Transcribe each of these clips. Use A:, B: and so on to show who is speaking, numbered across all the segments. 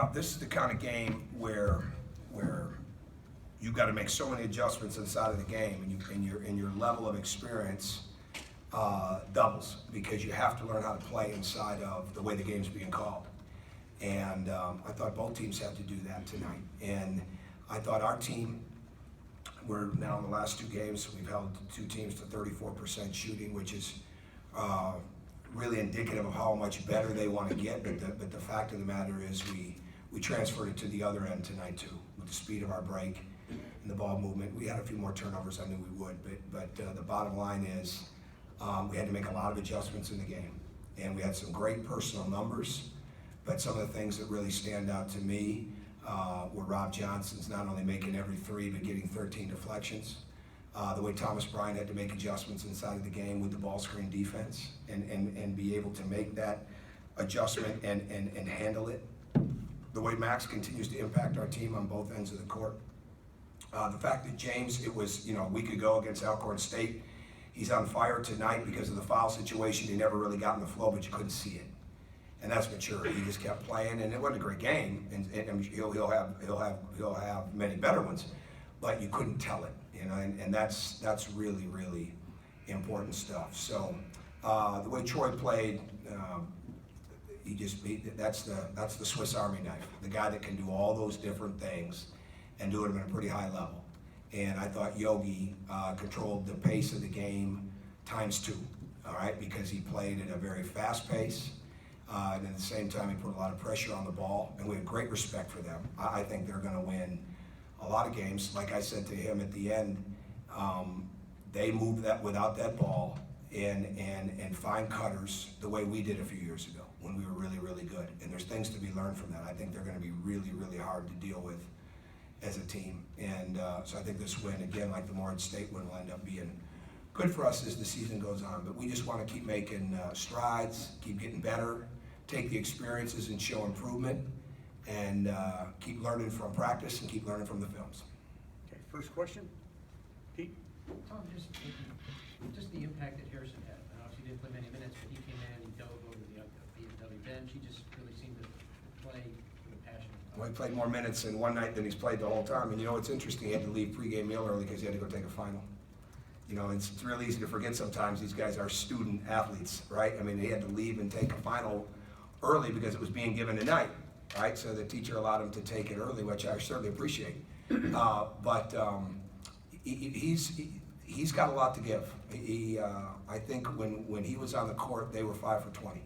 A: Well, this is the kind of game where you've got to make so many adjustments inside of the game, and your level of experience doubles, because you have to learn how to play inside of the way the game's being called. And I thought both teams had to do that tonight. And I thought our team, we're now in the last two games, we've held two teams to 34% shooting, which is really indicative of how much better they want to get. But the fact of the matter is we transferred it to the other end tonight too, with the speed of our break and the ball movement. We had a few more turnovers, I knew we would, but the bottom line is we had to make a lot of adjustments in the game. And we had some great personal numbers, but some of the things that really stand out to me were Rob Johnson's not only making every three, but getting 13 deflections. The way Thomas Bryant had to make adjustments inside of the game with the ball screen defense and be able to make that adjustment and handle it. The way Max continues to impact our team on both ends of the court. The fact that James, it was a week ago against Alcorn State, he's on fire tonight because of the foul situation. He never really got in the flow, but you couldn't see it. And that's maturity. He just kept playing, and it wasn't a great game, and he'll have many better ones, but you couldn't tell it, and that's really, really important stuff. So the way Troy played, that's the Swiss Army knife, the guy that can do all those different things and do it at a pretty high level. And I thought Yogi controlled the pace of the game ×2, all right, because he played at a very fast pace. And at the same time, he put a lot of pressure on the ball, and we have great respect for them. I think they're going to win a lot of games. Like I said to him at the end, they move that without that ball and find cutters the way we did a few years ago when we were really, really good. And there's things to be learned from that. I think they're going to be really, really hard to deal with as a team. And so I think this win, again, like the Morehead State win, will end up being good for us as the season goes on. But we just want to keep making strides, keep getting better, take the experiences and show improvement, and keep learning from practice and keep learning from the films.
B: Okay, first question, Pete.
C: Tom, just the impact that Harrison had. Obviously, he didn't play many minutes, but he came in, he dove over the IPFW bench. He just really seemed to play with a passion.
A: Well, he played more minutes in one night than he's played the whole time. And it's interesting, he had to leave pregame meal early because he had to go take a final. It's really easy to forget sometimes these guys are student athletes, right? I mean, he had to leave and take a final early because it was being given tonight, right? So the teacher allowed him to take it early, which I certainly appreciate. But he's got a lot to give. I think when he was on the court, they were 5 for 20,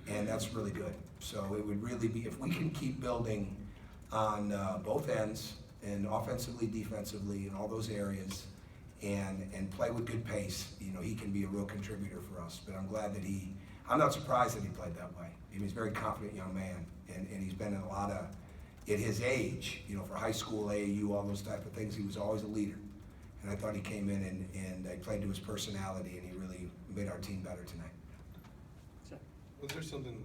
A: and that's really good. So it would really be, if we can keep building on both ends, and offensively, defensively, in all those areas, and play with good pace, he can be a real contributor for us. But I'm glad that I'm not surprised that he played that way. He's a very confident young man, and he's been in a lot of, at his age, for high school, AAU, all those type of things, he was always a leader. And I thought he came in and he played to his personality, and he really made our team better tonight.
D: Was there something,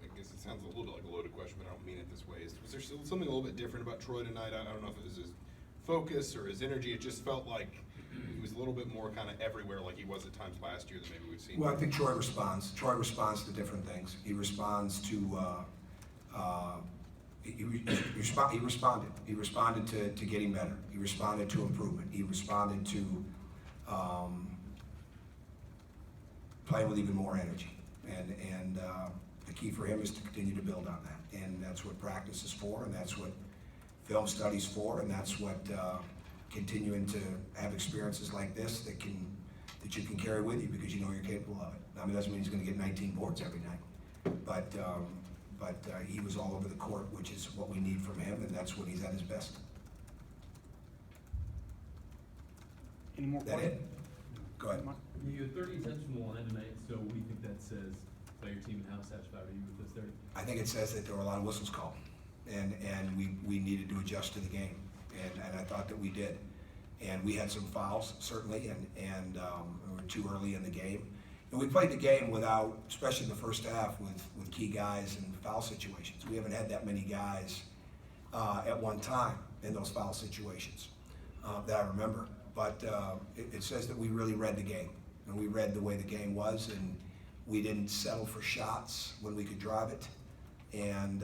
D: I guess it sounds a little bit like a loaded question, but I don't mean it this way. Was there something a little bit different about Troy tonight? I don't know if it was his focus or his energy. It just felt like he was a little bit more kind of everywhere, like he was at times last year that maybe we've seen.
A: Well, I think Troy responds. Troy responds to different things. He responds to, he responded. He responded to getting better. He responded to improvement. He responded to playing with even more energy. And the key for him is to continue to build on that. And that's what practice is for, and that's what film studies for, and that's what continuing to have experiences like this that you can carry with you because you're capable of it. I mean, it doesn't mean he's going to get 19 boards every night, but he was all over the court, which is what we need from him, and that's when he's at his best.
B: Any more
A: Is that
B: questions?
A: it? Go ahead.
E: You had 30 attempts from the line tonight, so what do you think that says about your team and how satisfied are you with those 30?
A: I think it says that there were a lot of whistles called, and we needed to adjust to the game, and I thought that we did. And we had some fouls, certainly, and we were too early in the game. And we played the game without, especially in the first half, with key guys in foul situations. We haven't had that many guys at one time in those foul situations that I remember. But it says that we really read the game, and we read the way the game was, and we didn't settle for shots when we could drive it. and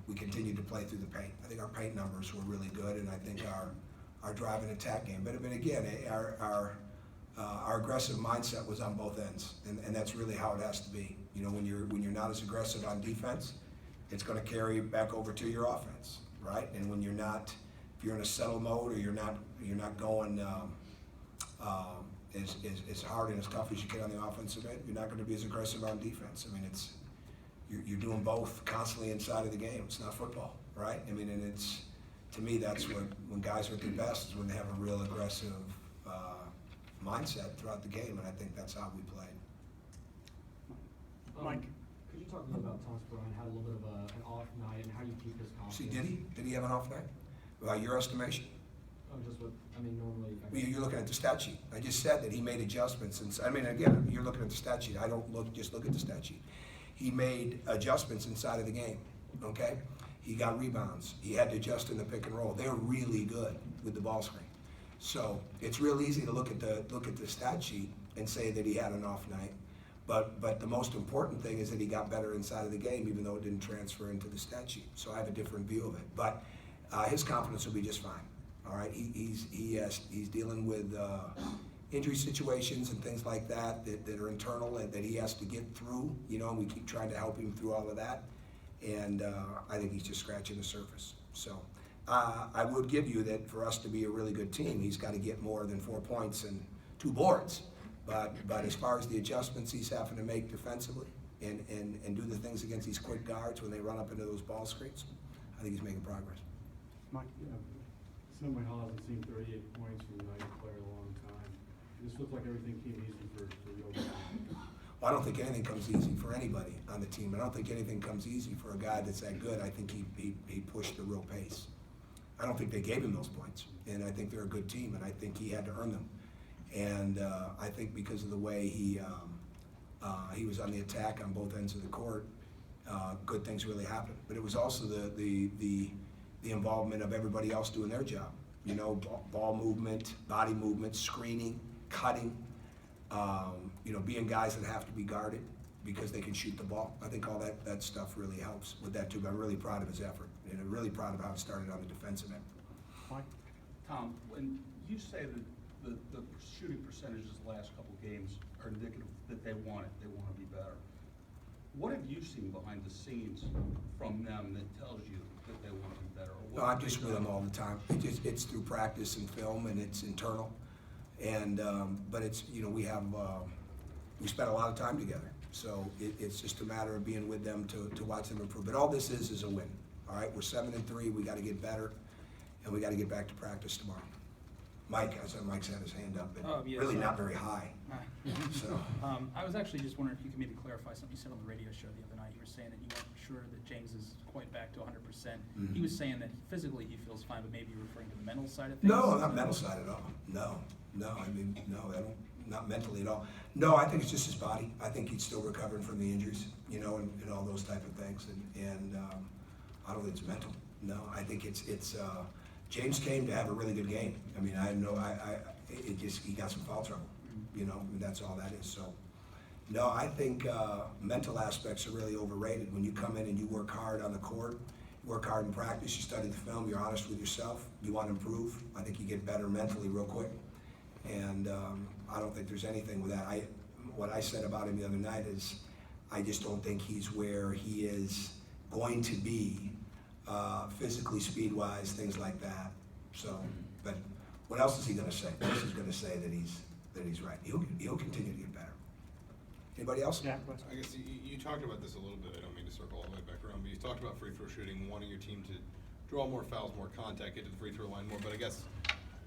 A: we continued to play through the paint. I think our paint numbers were really good, and I think our drive and attack game. But again, our aggressive mindset was on both ends, and that's really how it has to be. You know, when you're not as aggressive on defense, it's going to carry back over to your offense, right? And when you're not, if you're in a settle mode or you're not going as hard and as tough as you can on the offensive end, you're not going to be as aggressive on defense. I mean, you're doing both constantly inside of the game. It's not football, right? I mean, and it's, to me, that's when guys are at their best, is when they have a real aggressive mindset throughout the game, and I think that's how we played.
B: Mike?
F: Could you talk a little about Tom Crean, had a little bit of an off night, and how you keep his confidence?
A: See, did he have an off night? By your estimation?
F: Oh, just what, I mean, normally.
A: You're looking at the stat sheet. I just said that he made adjustments, and I mean, again, you're looking at the stat sheet. I don't just look at the stat sheet. He made adjustments inside of the game, okay? He got rebounds. He had to adjust in the pick and roll. They're really good with the ball screen. So it's real easy to look at the stat sheet and say that he had an off night. But the most important thing is that he got better inside of the game, even though it didn't transfer into the stat sheet. So I have a different view of it. But his confidence will be just fine. All right, he's dealing with injury situations and things like that are internal and that he has to get through. You know, and we keep trying to help him through all of that. And I think he's just scratching the surface. So I would give you that for us to be a really good team, he's got to get more than 4 points and 2 boards. But as far as the adjustments he's having to make defensively and do the things against these quick guards when they run up into those ball screens, I think he's making progress.
B: Mike?
G: Yeah, Snowman Hall hasn't seen 38 points from a United player in a long time. This looked like everything came easy for Yogi.
A: Well, I don't think anything comes easy for anybody on the team. I don't think anything comes easy for a guy that's that good. I think he pushed the real pace. I don't think they gave him those points, and I think they're a good team, and I think he had to earn them. And I think because of the way he was on the attack on both ends of the court, good things really happened. But it was also the involvement of everybody else doing their job. You know, ball movement, body movement, screening, cutting. You know, being guys that have to be guarded because they can shoot the ball. I think all that stuff really helps with that too. But I'm really proud of his effort, and I'm really proud of how it started on the defensive end.
B: Mike?
H: Tom, when you say that the shooting percentages the last couple games are indicative that they want to be better, what have you seen behind the scenes from them that tells you that they want to be better? Or
A: No, I'm just with them all the time. It's through practice and film, and it's internal. And but it's, you know, we spent a lot of time together, so it's just a matter of being with them to watch them improve. But all this is a win. All right, we're 7-3. We got to get better, and we got to get back to practice tomorrow. Mike, I said Mike's had his hand up, but
I: Yes,
A: really not very high. So
I: I was actually just wondering if you could maybe clarify something you said on the radio show the other night. You were saying that you weren't sure that James is quite back to 100%.
A: Mhm.
I: He was saying that physically he feels fine, but maybe you're referring to the mental side of things?
A: no, not mental side at all. No. I mean, no, I don't. Not mentally at all. No, I think it's just his body. I think he's still recovering from the injuries, you know, and all those type of things. And I don't think it's mental. No, I think it's James came to have a really good game. I mean, he got some foul trouble, you know, and that's all that is. So, no, I think mental aspects are really overrated. When you come in and you work hard on the court, you work hard in practice, you study the film, you're honest with yourself, you want to improve, I think you get better mentally real quick. And I don't think there's anything with that. What I said about him the other night is I just don't think he's where he is going to be physically, speed-wise, things like that. So, but what else is he going to say? This is going to say that he's right. He'll continue to get better. Anybody else?
B: Yeah, go ahead.
D: I guess you talked about this a little bit. I don't mean to circle all the way back around, but you talked about free throw shooting, wanting your team to draw more fouls, more contact, get to the free throw line more. But I guess,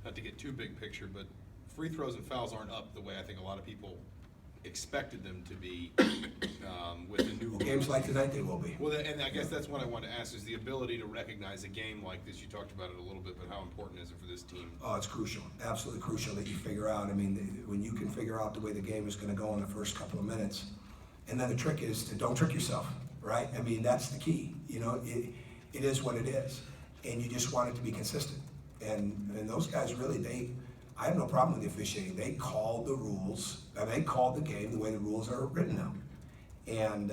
D: not to get too big picture, but free throws and fouls aren't up the way I think a lot of people expected them to be with the new
A: Games like tonight, they will be.
D: Well, and I guess that's what I wanted to ask, is the ability to recognize a game like this. You talked about it a little bit, but how important is it for this team?
A: Oh, it's crucial, absolutely crucial that you figure out. I mean, when you can figure out the way the game is going to go in the first couple of minutes, and then the trick is to don't trick yourself, right? I mean, that's the key. You know, it is what it is, and you just want it to be consistent. And those guys really, I have no problem with the officiating. They called the rules, and they called the game the way the rules are written now. And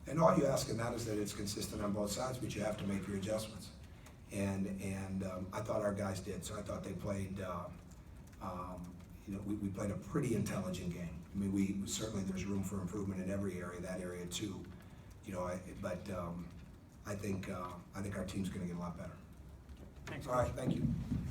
A: And all you ask in that is that it's consistent on both sides, but you have to make your adjustments. And I thought our guys did, so I thought they played, we played a pretty intelligent game. I mean, we certainly, there's room for improvement in every area, that area too. I think our team's gonna get a lot better.
B: Thanks,
A: All right,
B: Coach.
A: thank you.